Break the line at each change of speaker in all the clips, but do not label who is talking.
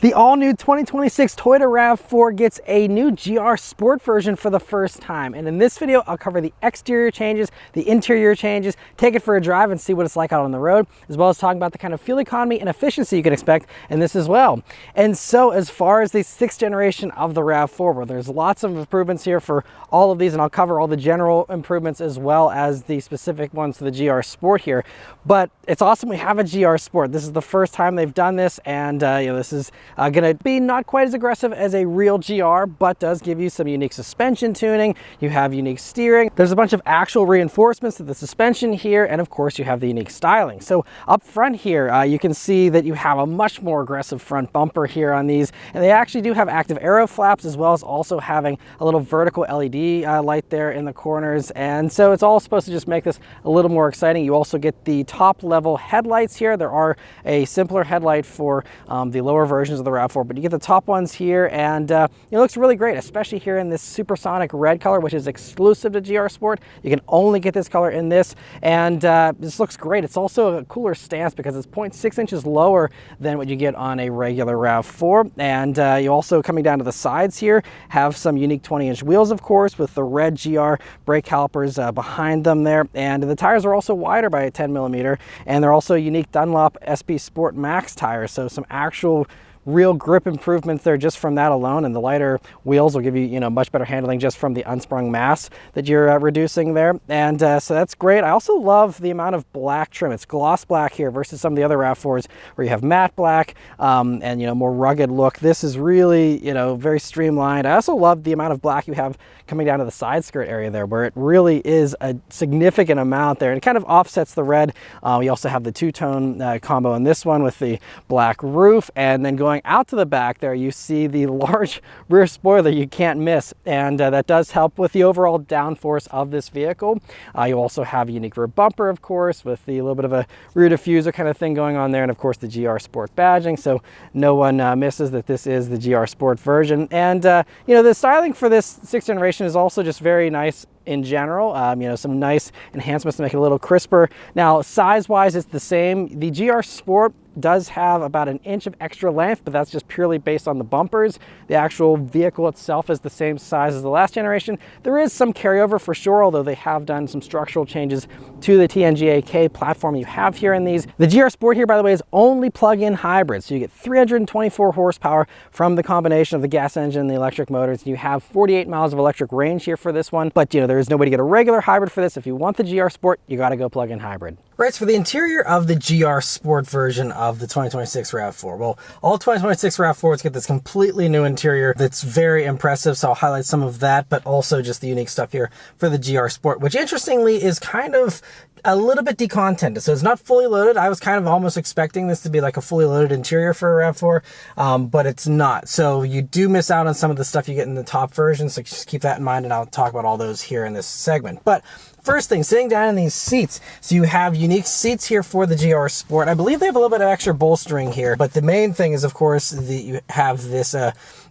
The all-new 2026 Toyota RAV4 gets a new GR Sport version for the first time. And in this video, I'll cover the exterior changes, the interior changes, take it for a drive and see what it's like out on the road, as well as talking about the kind of fuel economy and efficiency you can expect in this as well. And so as far as the 6th generation of the RAV4, where there's lots of improvements here for all of these, and I'll cover all the general improvements as well as the specific ones to the GR Sport here. But it's awesome we have a GR Sport. This is the first time they've done this, and this is going to be not quite as aggressive as a real GR, but does give you some unique suspension tuning. You have unique steering. There's a bunch of actual reinforcements to the suspension here, and of course you have the unique styling. So up front here, you can see that you have a much more aggressive front bumper here on these, and they actually do have active aero flaps, as well as also having a little vertical LED light there in the corners, and so it's all supposed to just make this a little more exciting. You also get the top level headlights here. There are a simpler headlight for the lower versions of the RAV4, but you get the top ones here, and it looks really great, especially here in this supersonic red color, which is exclusive to GR Sport. You can only get this color in this, and this looks great. It's also a cooler stance because it's 0.6 inches lower than what you get on a regular RAV4, and you also, coming down to the sides here, have some unique 20-inch wheels, of course, with the red GR brake calipers behind them there, and the tires are also wider by a 10mm, and they're also unique Dunlop SP Sport Max tires, so some actual real grip improvements there just from that alone, and the lighter wheels will give you, much better handling just from the unsprung mass that you're reducing there, and so that's great. I also love the amount of black trim. It's gloss black here versus some of the other RAV4s where you have matte black and more rugged look. This is really very streamlined. I also love the amount of black you have coming down to the side skirt area there, where it really is a significant amount there, and it kind of offsets the red. We also have the two-tone combo in this one with the black roof, and then going out to the back there, you see the large rear spoiler you can't miss, and that does help with the overall downforce of this vehicle. You also have a unique rear bumper, of course, with the little bit of a rear diffuser kind of thing going on there, and of course the GR Sport badging, so no one misses that this is the GR Sport version. And the styling for this 6th generation is also just very nice in general. Some nice enhancements to make it a little crisper. Now, size-wise, it's the same. The GR Sport does have about an inch of extra length, but that's just purely based on the bumpers. The actual vehicle itself is the same size as the last generation. There is some carryover for sure, although they have done some structural changes to the TNGA-K platform you have here in these. The GR Sport here, by the way, is only plug-in hybrid, so you get 324 horsepower from the combination of the gas engine and the electric motors. You have 48 miles of electric range here for this one, but there is no way to get a regular hybrid for this. If you want the GR Sport, you got to go plug-in hybrid. Right, so for the interior of the GR Sport version of the 2026 RAV4, well, all 2026 RAV4s get this completely new interior that's very impressive, so I'll highlight some of that, but also just the unique stuff here for the GR Sport, which interestingly is kind of a little bit decontented. So it's not fully loaded. I was kind of almost expecting this to be like a fully loaded interior for a RAV4, but it's not. So you do miss out on some of the stuff you get in the top version, so just keep that in mind, and I'll talk about all those here in this segment. But first thing, sitting down in these seats. So you have unique seats here for the GR Sport. I believe they have a little bit of extra bolstering here, but the main thing is, of course, you have this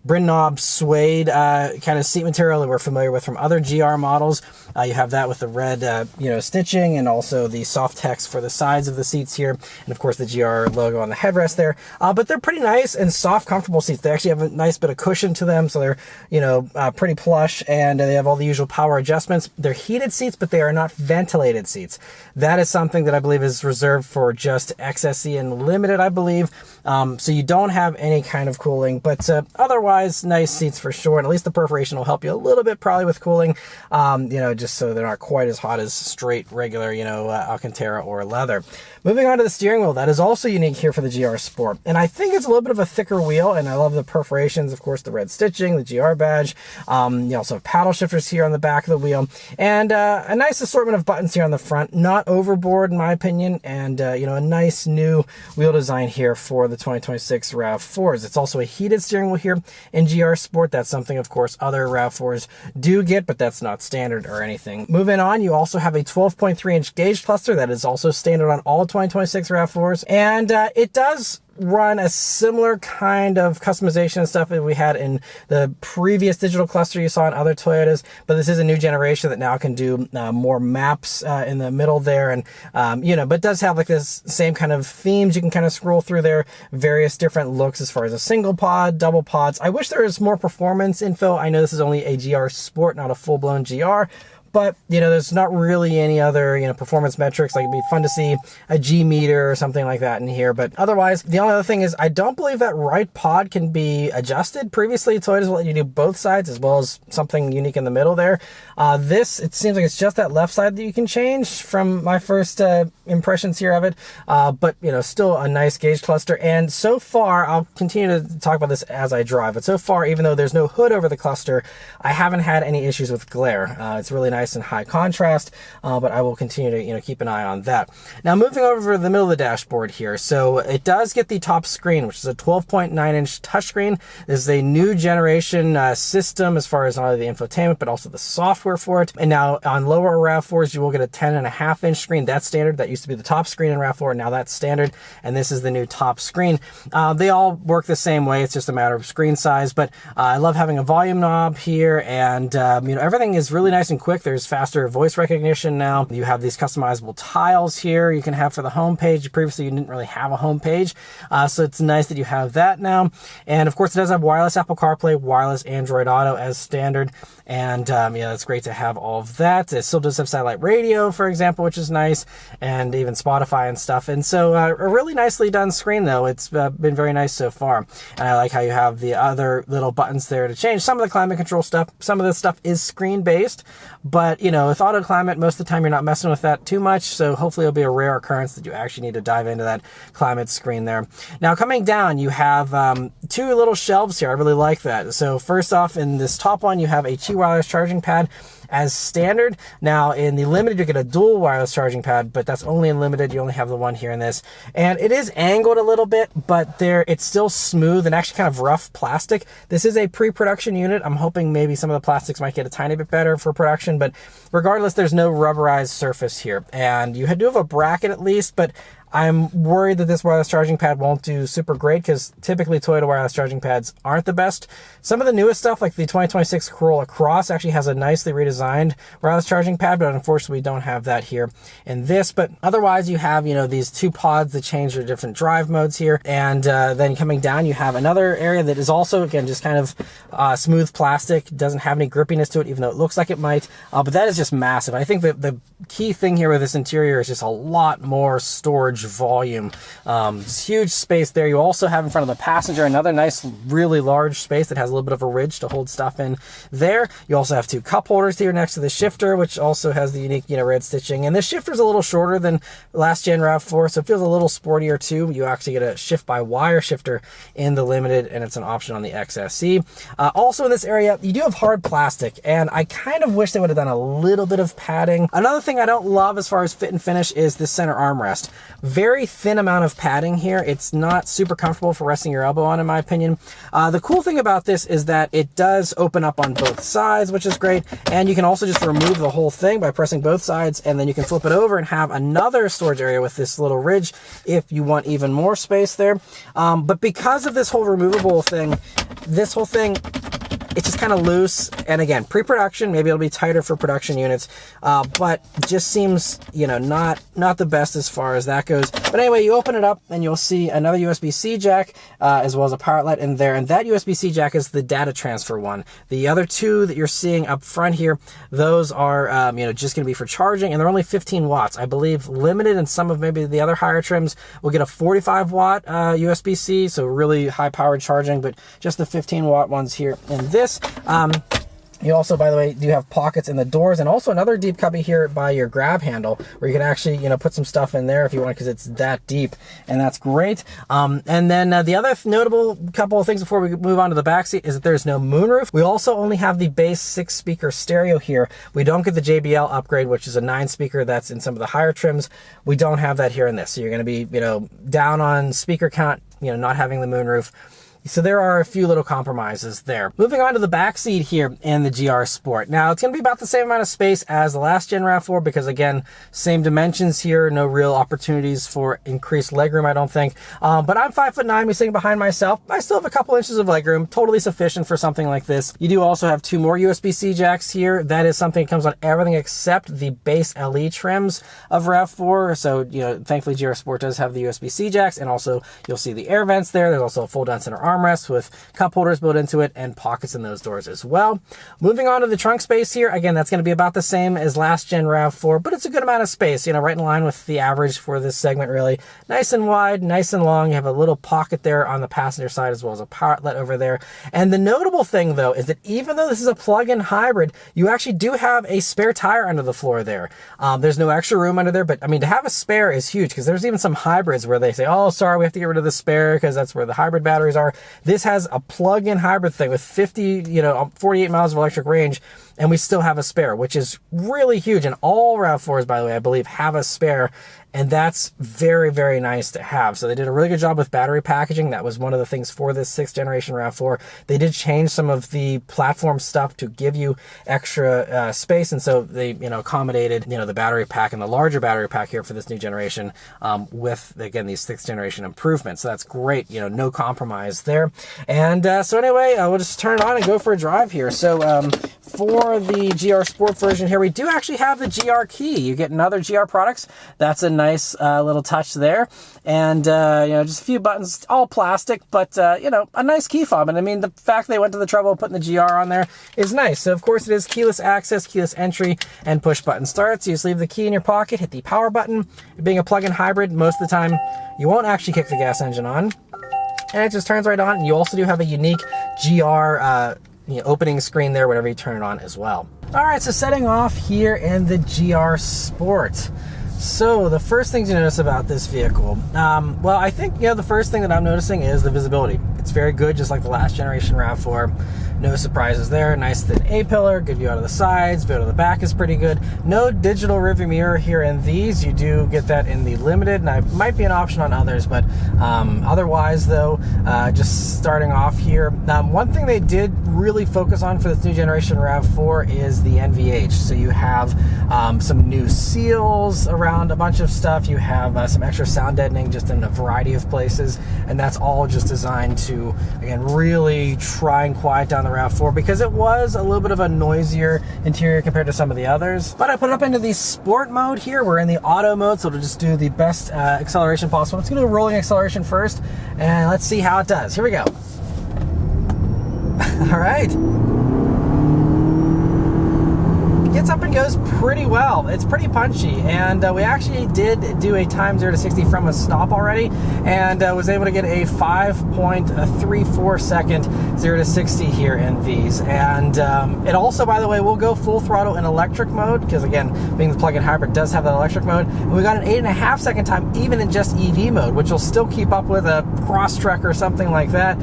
Bryn knob suede kind of seat material that we're familiar with from other GR models. You have that with the red stitching, and also the soft text for the sides of the seats here, and of course the GR logo on the headrest there. But they're pretty nice and soft, comfortable seats. They actually have a nice bit of cushion to them, so they're pretty plush, and they have all the usual power adjustments. They're heated seats, but they are not ventilated seats. That is something that I believe is reserved for just XSE and Limited, I believe. So you don't have any kind of cooling, but otherwise nice seats for sure, and at least the perforation will help you a little bit probably with cooling, just so they're not quite as hot as straight regular Alcantara or leather. Moving on to the steering wheel, that is also unique here for the GR Sport, and I think it's a little bit of a thicker wheel, and I love the perforations, of course, the red stitching, the GR badge. You also have paddle shifters here on the back of the wheel, and a nice assortment of buttons here on the front, not overboard in my opinion, and a nice new wheel design here for the 2026 RAV4s. It's also a heated steering wheel here in GR Sport. That's something, of course, other RAV4s do get, but that's not standard or anything. Moving on, you also have a 12.3-inch gauge cluster that is also standard on all 2026 RAV4s, and it does run a similar kind of customization and stuff that we had in the previous digital cluster you saw in other Toyotas, but this is a new generation that now can do more maps in the middle there, and but does have like this same kind of themes. You can kind of scroll through there, various different looks as far as a single pod, double pods. I wish there was more performance info. I know this is only a GR Sport, not a full-blown GR, but, there's not really any other, performance metrics. Like, it'd be fun to see a G meter or something like that in here. But otherwise, the only other thing is I don't believe that right pod can be adjusted. Previously, Toyotas will let you do both sides as well as something unique in the middle there. This, it seems like it's just that left side that you can change from my first impressions here of it. But, still a nice gauge cluster. And so far, I'll continue to talk about this as I drive. But so far, even though there's no hood over the cluster, I haven't had any issues with glare. It's really nice and high contrast, but I will continue to keep an eye on that. Now, moving over to the middle of the dashboard here, so it does get the top screen, which is a 12.9-inch touchscreen. This is a new generation system as far as not only the infotainment but also the software for it. And now on lower RAV4s, you will get a 10.5-inch screen. That's standard. That used to be the top screen in RAV4, now that's standard, and this is the new top screen. They all work the same way. It's just a matter of screen size, but I love having a volume knob here, and everything is really nice and quick. There's faster voice recognition now. You have these customizable tiles here you can have for the home page. Previously, you didn't really have a home page, so it's nice that you have that now. And of course, it does have wireless Apple CarPlay, wireless Android Auto as standard. And it's great to have all of that. It still does have satellite radio, for example, which is nice, and even Spotify and stuff. And so a really nicely done screen, though. It's been very nice so far. And I like how you have the other little buttons there to change some of the climate control stuff. Some of this stuff is screen-based, but, with auto climate, most of the time you're not messing with that too much. So hopefully it'll be a rare occurrence that you actually need to dive into that climate screen there. Now, coming down, you have two little shelves here. I really like that. So first off, in this top one, you have a wireless charging pad as standard. Now in the limited, you get a dual wireless charging pad, but that's only in limited. You only have the one here in this, and it is angled a little bit, but it's still smooth and actually kind of rough plastic. This is a pre-production unit. I'm hoping maybe some of the plastics might get a tiny bit better for production, but regardless, there's no rubberized surface here, and you do have a bracket at least, but I'm worried that this wireless charging pad won't do super great because typically Toyota wireless charging pads aren't the best. Some of the newest stuff, like the 2026 Corolla Cross, actually has a nicely redesigned wireless charging pad, but unfortunately we don't have that here in this. But otherwise, you have, these two pods that change their different drive modes here. And then coming down, you have another area that is also, again, just kind of smooth plastic. Doesn't have any grippiness to it, even though it looks like it might. But that is just massive. I think that the key thing here with this interior is just a lot more storage volume. Huge space there. You also have in front of the passenger another nice, really large space that has a little bit of a ridge to hold stuff in there. You also have two cup holders here next to the shifter, which also has the unique, red stitching. And this shifter is a little shorter than last gen RAV4, so it feels a little sportier too. You actually get a shift by wire shifter in the limited, and it's an option on the XSE. Also in this area, you do have hard plastic, and I kind of wish they would have done a little bit of padding. Another thing I don't love as far as fit and finish is this center armrest. Very thin amount of padding here. It's not super comfortable for resting your elbow on, in my opinion. The cool thing about this is that it does open up on both sides, which is great. And you can also just remove the whole thing by pressing both sides, and then you can flip it over and have another storage area with this little ridge if you want even more space there. But because of this whole removable thing, it's just kind of loose. And again, pre-production, maybe it'll be tighter for production units, but just seems, not the best as far as that goes. But anyway, you open it up and you'll see another USB-C jack, as well as a power outlet in there. And that USB-C jack is the data transfer one. The other two that you're seeing up front here, those are, just going to be for charging, and they're only 15 watts. I believe limited, and some of maybe the other higher trims will get a 45 watt USB-C, so really high powered charging, but just the 15 watt ones here in this. You also, by the way, do have pockets in the doors, and also another deep cubby here by your grab handle where you can actually, put some stuff in there if you want, because it's that deep, and that's great. And then the other notable couple of things before we move on to the back seat is that there's no moonroof. We also only have the base 6-speaker stereo here. We don't get the JBL upgrade, which is a 9-speaker that's in some of the higher trims. We don't have that here in this. So you're going to be, down on speaker count, not having the moonroof. So there are a few little compromises there. Moving on to the back seat here in the GR Sport. Now it's going to be about the same amount of space as the last gen RAV4 because again, same dimensions here, no real opportunities for increased legroom, I don't think. But I'm 5'9", me sitting behind myself. I still have a couple inches of legroom, totally sufficient for something like this. You do also have 2 more USB-C jacks here. That is something that comes on everything except the base LE trims of RAV4. So, you know, thankfully GR Sport does have the USB-C jacks, and also you'll see the air vents there. There's also a fold-down center armrest with cup holders built into it and pockets in those doors as well. Moving on to the trunk space here, again, that's going to be about the same as last gen RAV4, but it's a good amount of space, you know, right in line with the average for this segment, really. Nice and wide, nice and long. You have a little pocket there on the passenger side as well as a power outlet over there. And the notable thing, though, is that even though this is a plug-in hybrid, you actually do have a spare tire under the floor there. There's no extra room under there, but I mean, to have a spare is huge because there's even some hybrids where they say, oh, sorry, we have to get rid of the spare because that's where the hybrid batteries are. This has a plug-in hybrid thing with 48 miles of electric range, and we still have a spare, which is really huge. And all RAV4s, by the way, I believe, have a spare. And that's very, very nice to have. So they did a really good job with battery packaging. That was one of the things for this 6th generation RAV4. They did change some of the platform stuff to give you extra space. And so they, accommodated, the battery pack and the larger battery pack here for this new generation with, again, these 6th generation improvements. So that's great. No compromise there. And so anyway, we'll just turn it on and go for a drive here. So for the GR Sport version here, we do actually have the GR key. You get another GR products. That's a nice little touch there. And, just a few buttons, all plastic, but, a nice key fob. And I mean, the fact they went to the trouble of putting the GR on there is nice. So of course it is keyless access, keyless entry, and push button start. So you just leave the key in your pocket, hit the power button. Being a plug-in hybrid, most of the time, you won't actually kick the gas engine on. And it just turns right on. And you also do have a unique GR opening screen there whenever you turn it on as well. All right, so setting off here in the GR Sport. So the first things you notice about this vehicle, well, I think, the first thing that I'm noticing is the visibility. It's very good, just like the last generation RAV4. No surprises there. Nice thin A-pillar, good view out of the sides, view out of the back is pretty good. No digital rearview mirror here in these. You do get that in the limited, and it might be an option on others, but otherwise though, just starting off here. One thing they did really focus on for this new generation RAV4 is the NVH. So you have some new seals around a bunch of stuff. You have some extra sound deadening just in a variety of places, and that's all just designed to, again, really try and quiet down the RAV4 because it was a little bit of a noisier interior compared to some of the others. But I put it up into the sport mode here. We're in the auto mode, so it'll just do the best acceleration possible. Let's do a rolling acceleration first, and let's see how it does. Here we go. All right. Gets up and goes pretty well. It's pretty punchy, and we actually did do a time 0 to 60 from a stop already, and was able to get a 5.34 second 0 to 60 here in these. And it also, by the way, will go full throttle in electric mode because, again, being the plug-in hybrid does have that electric mode. And we got an 8.5 second time even in just EV mode, which will still keep up with a Crosstrek or something like that.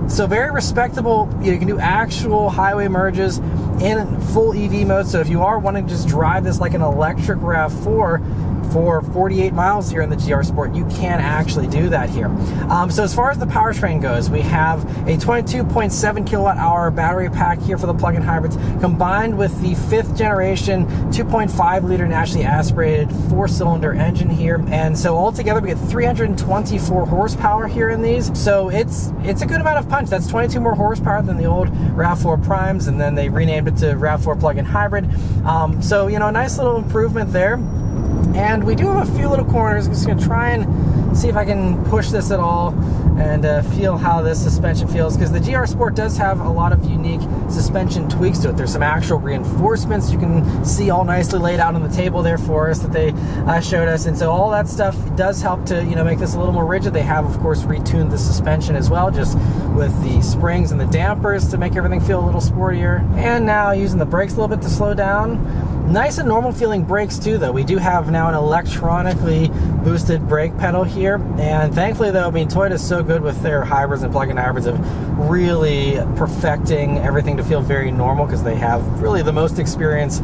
So very respectable. You can do actual highway merges in full EV mode. So if you are wanting to just drive this like an electric RAV4 for 48 miles here in the GR Sport, you can actually do that here. So as far as the powertrain goes, we have a 22.7 kilowatt hour battery pack here for the plug-in hybrids, combined with the 5th generation 2.5 liter naturally aspirated 4-cylinder engine here. And so altogether we get 324 horsepower here in these. So it's a good amount of punch. That's 22 more horsepower than the old RAV4 Primes, and then they renamed it to RAV4 plug-in hybrid. So, a nice little improvement there. And we do have a few little corners. I'm just going to try and see if I can push this at all and feel how this suspension feels, because the GR Sport does have a lot of unique suspension tweaks to it. There's some actual reinforcements you can see all nicely laid out on the table there for us that they showed us, and so all that stuff does help to make this a little more rigid. They have, of course, retuned the suspension as well, just with the springs and the dampers to make everything feel a little sportier. And now using the brakes a little bit to slow down. Nice and normal feeling brakes too, though. We do have now an electronically boosted brake pedal here, and thankfully though, Toyota's so good with their hybrids and plug-in hybrids of really perfecting everything to feel very normal, because they have really the most experience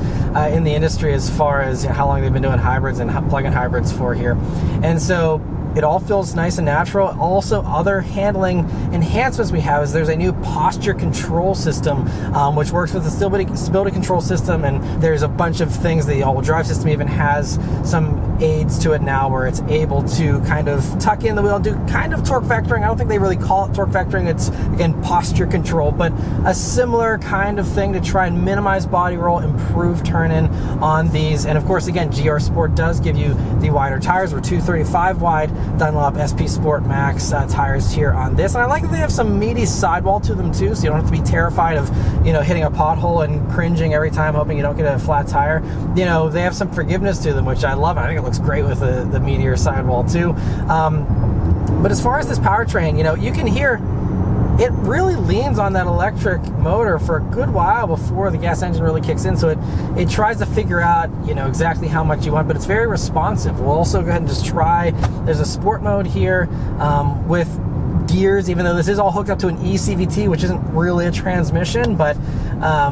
in the industry as far as how long they've been doing hybrids and plug-in hybrids for here. And so It all feels nice and natural. Also, other handling enhancements we have is there's a new posture control system, which works with the stability control system, and there's a bunch of things. The all-wheel drive system even has some aids to it now where it's able to kind of tuck in the wheel and do kind of torque vectoring. I don't think they really call it torque vectoring. It's, again, posture control, but a similar kind of thing to try and minimize body roll, improve turn-in on these. And of course, again, GR Sport does give you the wider tires. We're 235 wide Dunlop SP Sport Max tires here on this, and I like that they have some meaty sidewall to them too, so you don't have to be terrified of, you know, hitting a pothole and cringing every time hoping you don't get a flat tire. You know, they have some forgiveness to them, which I love. I think it looks great with the meatier sidewall too. But as far as this powertrain, you know, you can hear it really leans on that electric motor for a good while before the gas engine really kicks in. So it tries to figure out, you know, exactly how much you want, but it's very responsive. We'll also go ahead and just try, there's a sport mode here with gears, even though this is all hooked up to an eCVT, which isn't really a transmission, but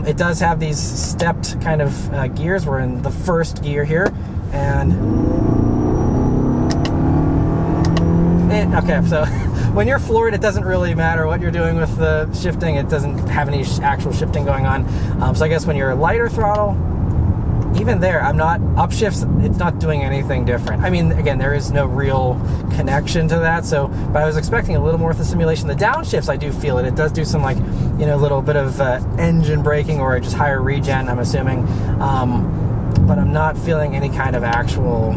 it does have these stepped kind of gears. We're in the first gear here, and okay, so when you're floored, it doesn't really matter what you're doing with the shifting. It doesn't have any actual shifting going on. So I guess when you're lighter throttle, even there, I'm not upshifts. It's not doing anything different. I mean, again, there is no real connection to that. So, but I was expecting a little more with the simulation. The downshifts, I do feel it. It does do some, like, you know, a little bit of engine braking or just higher regen, I'm assuming. But I'm not feeling any kind of actual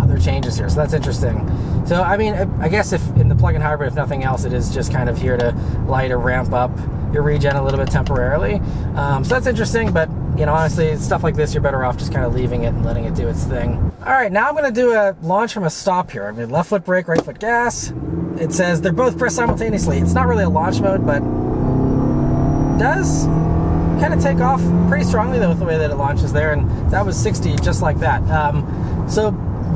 other changes here. So that's interesting. So, I mean, I guess if in the plug-in hybrid, if nothing else, it is just kind of here to light or ramp up your regen a little bit temporarily. So that's interesting, but, you know, honestly, stuff like this, you're better off just kind of leaving it and letting it do its thing. All right, now I'm going to do a launch from a stop here. I mean, left foot brake, right foot gas. It says they're both pressed simultaneously. It's not really a launch mode, but it does kind of take off pretty strongly, though, with the way that it launches there, and that was 60 just like that. So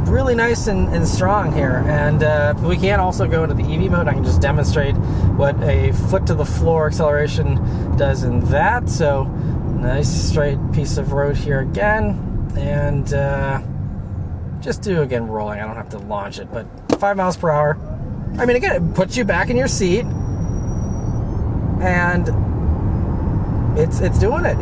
really nice and strong here, and we can also go into the EV mode. I can just demonstrate what a foot to the floor acceleration does in that. So nice straight piece of road here again, and just do, again, rolling. I don't have to launch it, but 5 miles per hour. I mean, again, it puts you back in your seat, and it's doing it.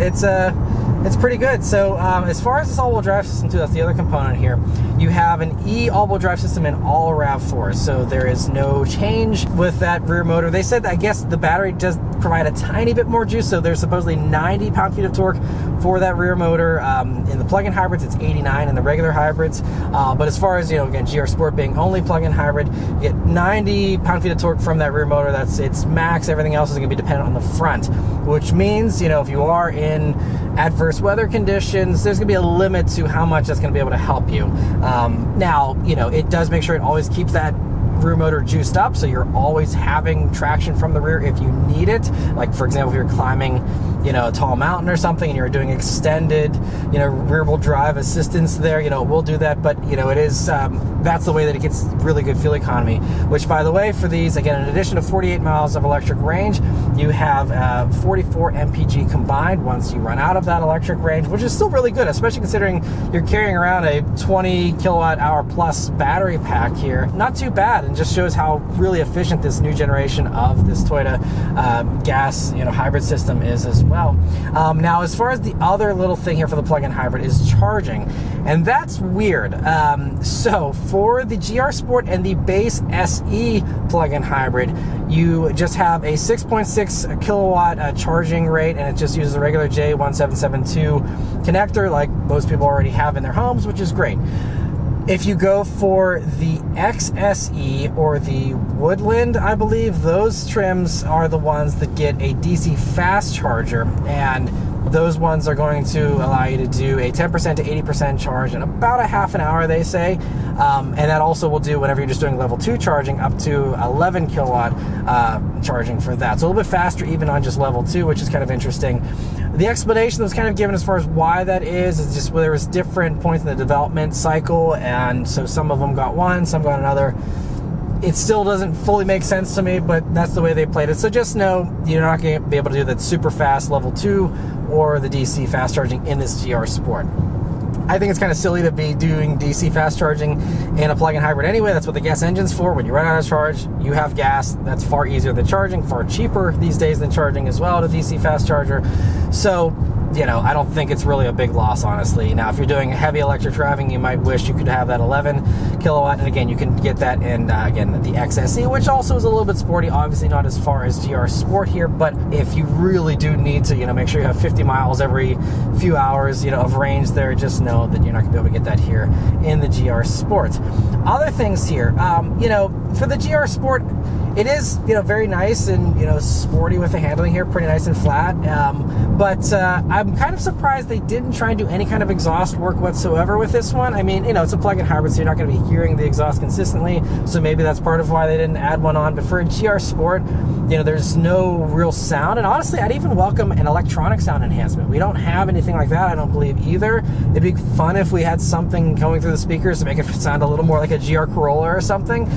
It's pretty good. So as far as this all-wheel drive system too, that's the other component here. You have an all-wheel drive system in all RAV4s, so there is no change with that rear motor. They said, I guess, the battery does provide a tiny bit more juice, so there's supposedly 90 pound-feet of torque for that rear motor. In the plug-in hybrids, it's 89 in the regular hybrids. But as far as, you know, again, GR Sport being only plug-in hybrid, you get 90 pound-feet of torque from that rear motor. That's its max. Everything else is going to be dependent on the front, which means, you know, if you are in adverse weather conditions, there's going to be a limit to how much that's going to be able to help you. Now, you know, it does make sure it always keeps that rear motor juiced up, so you're always having traction from the rear if you need it. Like, for example, if you're climbing, you know, a tall mountain or something and you're doing extended, you know, rear-wheel drive assistance there, you know, we'll do that. But, you know, it is, that's the way that it gets really good fuel economy, which, by the way, for these, again, in addition to 48 miles of electric range, you have 44 mpg combined once you run out of that electric range, which is still really good, especially considering you're carrying around a 20 kilowatt hour plus battery pack here. Not too bad, and just shows how really efficient this new generation of this Toyota gas, you know, hybrid system is as well. Now, as far as the other little thing here for the plug-in hybrid is charging, and that's weird. So for the GR Sport and the base SE plug-in hybrid, you just have a 6.6 kilowatt charging rate, and it just uses a regular J1772 connector like most people already have in their homes, which is great. If you go for the XSE or the Woodland, I believe those trims are the ones that get a DC fast charger, and those ones are going to allow you to do a 10% to 80% charge in about a half an hour, they say. And that also will do whenever you're just doing level 2 charging, up to 11 kilowatt charging for that. So a little bit faster even on just level 2, which is kind of interesting. The explanation that was kind of given as far as why that is just where there was different points in the development cycle, and so some of them got one, some got another. It still doesn't fully make sense to me, but that's the way they played it. So just know you're not going to be able to do that super fast level 2 or the DC fast charging in this GR Sport. I think it's kind of silly to be doing DC fast charging in a plug-in hybrid anyway. That's what the gas engine's for. When you run out of charge, you have gas. That's far easier than charging, far cheaper these days than charging as well at a DC fast charger. So, you know, I don't think it's really a big loss, honestly. Now, if you're doing heavy electric driving, you might wish you could have that 11 kilowatt. And again, you can get that in, again, the XSE, which also is a little bit sporty. Obviously not as far as GR Sport here, but if you really do need to, you know, make sure you have 50 miles every few hours, you know, of range there, just know that you're not gonna be able to get that here in the GR Sport. Other things here, you know, for the GR Sport, it is, you know, very nice and, you know, sporty with the handling here, pretty nice and flat. But I'm kind of surprised they didn't try and do any kind of exhaust work whatsoever with this one. I mean, you know, it's a plug-in hybrid, so you're not going to be hearing the exhaust consistently. So maybe that's part of why they didn't add one on. But for a GR Sport, you know, there's no real sound. And honestly, I'd even welcome an electronic sound enhancement. We don't have anything like that, I don't believe, either. It'd be fun if we had something going through the speakers to make it sound a little more like a GR Corolla or something.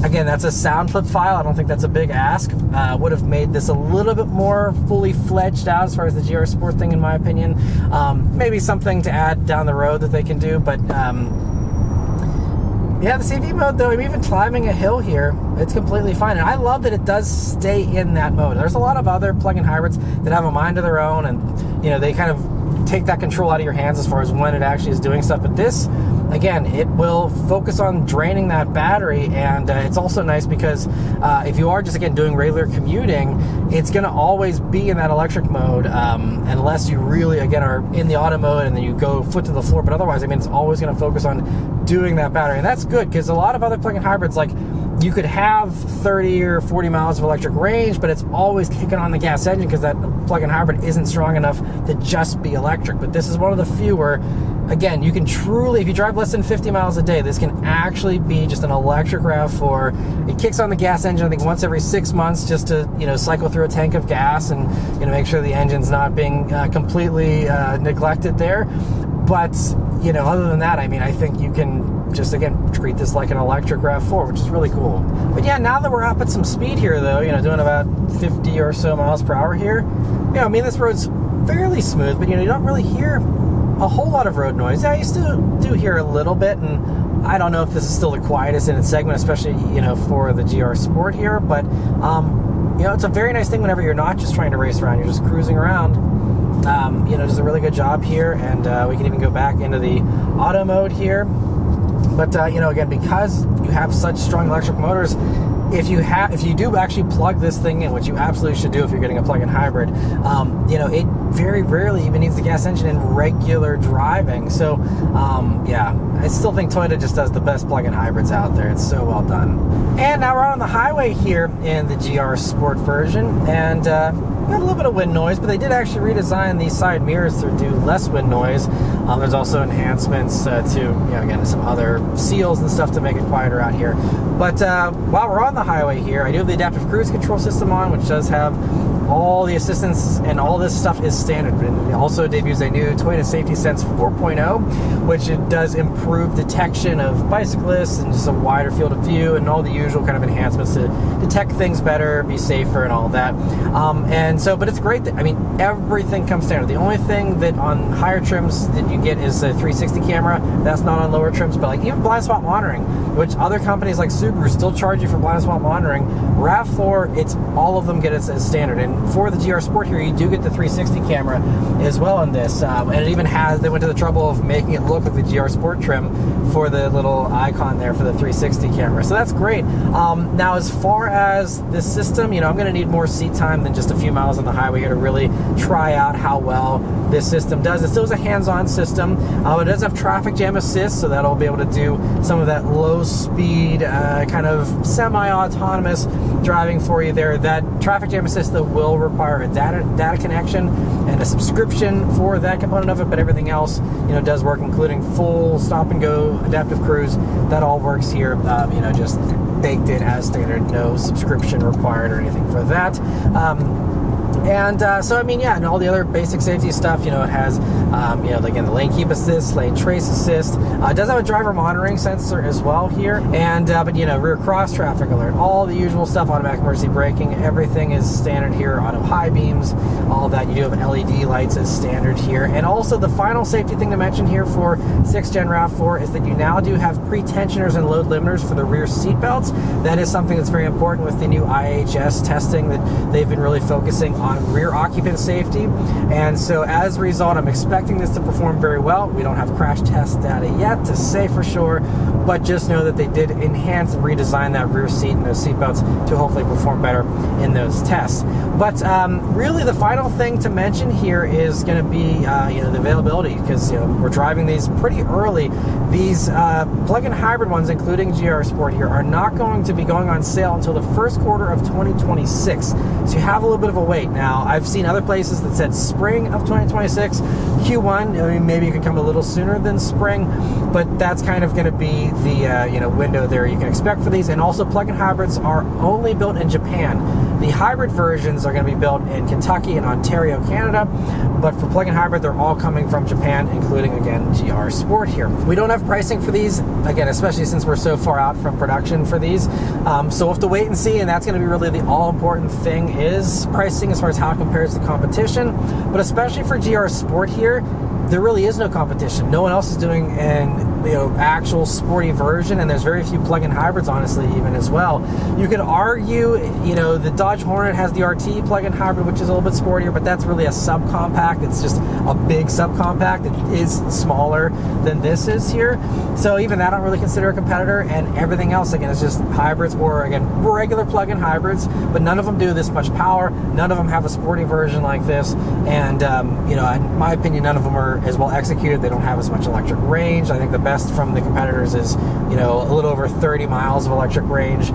Again, that's a sound clip file. I don't think that's a big ask. Would have made this a little bit more fully fledged out as far as the GR Sport thing, in my opinion. Maybe something to add down the road that they can do, but yeah, the CV mode though, even climbing a hill here, it's completely fine. And I love that it does stay in that mode. There's a lot of other plug-in hybrids that have a mind of their own, and you know, they kind of take that control out of your hands as far as when it actually is doing stuff. But this, again, it will focus on draining that battery, and it's also nice because if you are just, again, doing regular commuting, it's going to always be in that electric mode unless you really, again, are in the auto mode and then you go foot to the floor. But otherwise, I mean, it's always going to focus on doing that battery, and that's good because a lot of other plug-in hybrids, like, you could have 30 or 40 miles of electric range, but it's always kicking on the gas engine because that plug-in hybrid isn't strong enough to just be electric. But this is one of the few where, again, you can truly, if you drive less than 50 miles a day, this can actually be just an electric RAV4. It kicks on the gas engine, I think, once every 6 months just to, you know, cycle through a tank of gas and, you know, make sure the engine's not being completely neglected there. But, you know, other than that, I mean, I think you can just, again, treat this like an electric RAV4, which is really cool. But yeah, now that we're up at some speed here, though, you know, doing about 50 or so miles per hour here, you know, I mean, this road's fairly smooth, but, you know, you don't really hear a whole lot of road noise. Yeah, you still do hear a little bit, and I don't know if this is still the quietest in its segment, especially, you know, for the GR Sport here, but, you know, it's a very nice thing whenever you're not just trying to race around, you're just cruising around. You know, does a really good job here, and we can even go back into the auto mode here. But you know, again, because you have such strong electric motors, if you do actually plug this thing in, which you absolutely should do if you're getting a plug-in hybrid, you know, it very rarely even needs the gas engine in regular driving. So yeah, I still think Toyota just does the best plug-in hybrids out there. It's so well done. And now we're on the highway here in the GR Sport version, and got a little bit of wind noise, but they did actually redesign these side mirrors to do less wind noise. There's also enhancements to, you know, again, some other seals and stuff to make it quieter out here. But while we're on the highway here, I do have the adaptive cruise control system on, which does have all the assistance, and all this stuff is standard. And it also debuts a new Toyota Safety Sense 4.0, which it does improve detection of bicyclists and just a wider field of view and all the usual kind of enhancements to detect things better, be safer, and all that. And so, but it's great that, I mean, everything comes standard. The only thing that on higher trims that you get is a 360 camera. That's not on lower trims, but like even blind spot monitoring, which other companies like Subaru still charge you for blind spot monitoring. RAV4, it's all of them get it as standard. And for the GR Sport here, you do get the 360 camera as well on this. And it even has, they went to the trouble of making it look like the GR Sport trim for the little icon there for the 360 camera. So that's great. Now, as far as this system, you know, I'm going to need more seat time than just a few miles on the highway here to really try out how well this system does. It still is a hands-on system. It does have traffic jam assist, so that'll be able to do some of that low-speed, kind of semi-autonomous driving for you there. That traffic jam assist, though, will require a data connection and a subscription for that component of it, but everything else, you know, does work, including full stop-and-go adaptive cruise. That all works here, you know, just baked in as standard, no subscription required or anything for that. And so, I mean, yeah, and all the other basic safety stuff, you know, it has, you know, again, the lane keep assist, lane trace assist. It does have a driver monitoring sensor as well here. And, but, you know, rear cross traffic alert, all the usual stuff, automatic emergency braking, everything is standard here, auto high beams, all of that. You do have LED lights as standard here. And also the final safety thing to mention here for 6th Gen RAV4 is that you now do have pre-tensioners and load limiters for the rear seat belts. That is something that's very important with the new IHS testing, that they've been really focusing on rear occupant safety. And so as a result, I'm expecting this to perform very well. We don't have crash test data yet to say for sure, but just know that they did enhance and redesign that rear seat and those seat belts to hopefully perform better in those tests. But really the final thing to mention here is going to be you know, the availability, because you know, we're driving these pretty early. These plug-in hybrid ones, including GR Sport here, are not going to be going on sale until the first quarter of 2026. So you have a little bit of a wait. Now, I've seen other places that said spring of 2026, Q1. I mean, maybe you could come a little sooner than spring, but that's kind of going to be the you know, window there you can expect for these. And also, plug-in hybrids are only built in Japan. The hybrid versions are going to be built in Kentucky and Ontario, Canada, but for plug-in hybrid, they're all coming from Japan, including, again, GR Sport here. We don't have pricing for these, again, especially since we're so far out from production for these, so we'll have to wait and see, and that's going to be really the all-important thing, is pricing as far as how it compares to competition. But especially for GR Sport here, there really is no competition. No one else is doing an, you know, actual sporty version, and there's very few plug-in hybrids, honestly, even as well. You could argue, you know, the Dodge Hornet has the RT plug-in hybrid, which is a little bit sportier, but that's really a subcompact. It's just a big subcompact. It is smaller than this is here. So even that I don't really consider a competitor, and everything else, again, is just hybrids or, again, regular plug-in hybrids, but none of them do this much power. None of them have a sporty version like this, and, you know, in my opinion, none of them are as well executed. They don't have as much electric range. I think the best from the competitors is, you know, a little over 30 miles of electric range.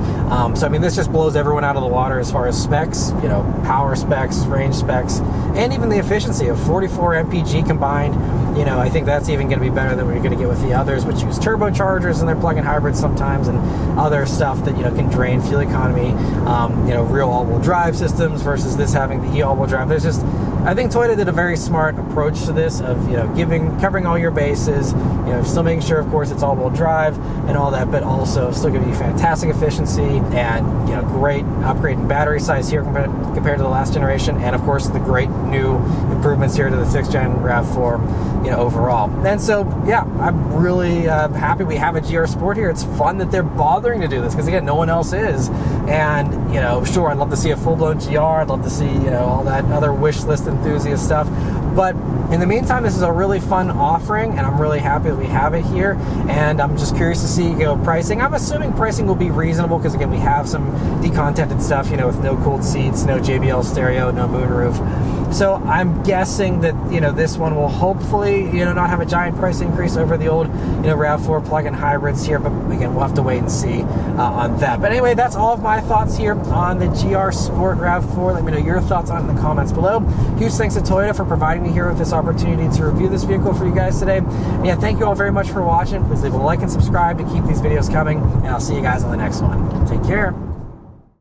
So I mean, this just blows everyone out of the water as far as specs, you know, power specs, range specs, and even the efficiency of 44 mpg combined. You know, I think that's even going to be better than what you're going to get with the others, which use turbochargers in their plug-in hybrids sometimes, and other stuff that, you know, can drain fuel economy. You know, real all-wheel drive systems versus this having the all-wheel drive. There's just, I think Toyota did a very smart approach to this of, you know, covering all your bases, you know, still making sure, of course, it's all-wheel drive and all that, but also still giving you fantastic efficiency and, you know, great upgrade in battery size here compared to the last generation, and of course the great new improvements here to the 6th Gen RAV4, you know, overall. And so, yeah, I'm really happy we have a GR Sport here. It's fun that they're bothering to do this, because again, no one else is. And, you know, sure, I'd love to see a full-blown GR. I'd love to see, you know, all that other wish list enthusiast stuff. But in the meantime, this is a really fun offering, and I'm really happy that we have it here. And I'm just curious to see, you know, pricing. I'm assuming pricing will be reasonable, because again, we have some decontented stuff, you know, with no cooled seats, no JBL stereo, no moonroof. So I'm guessing that, you know, this one will hopefully, you know, not have a giant price increase over the old, you know, RAV4 plug-in hybrids here. But again, we'll have to wait and see on that. But anyway, that's all of my thoughts here on the GR Sport RAV4. Let me know your thoughts on it in the comments below. Huge thanks to Toyota for providing me here with this opportunity to review this vehicle for you guys today. And yeah, thank you all very much for watching. Please leave a like and subscribe to keep these videos coming, and I'll see you guys on the next one. Take care.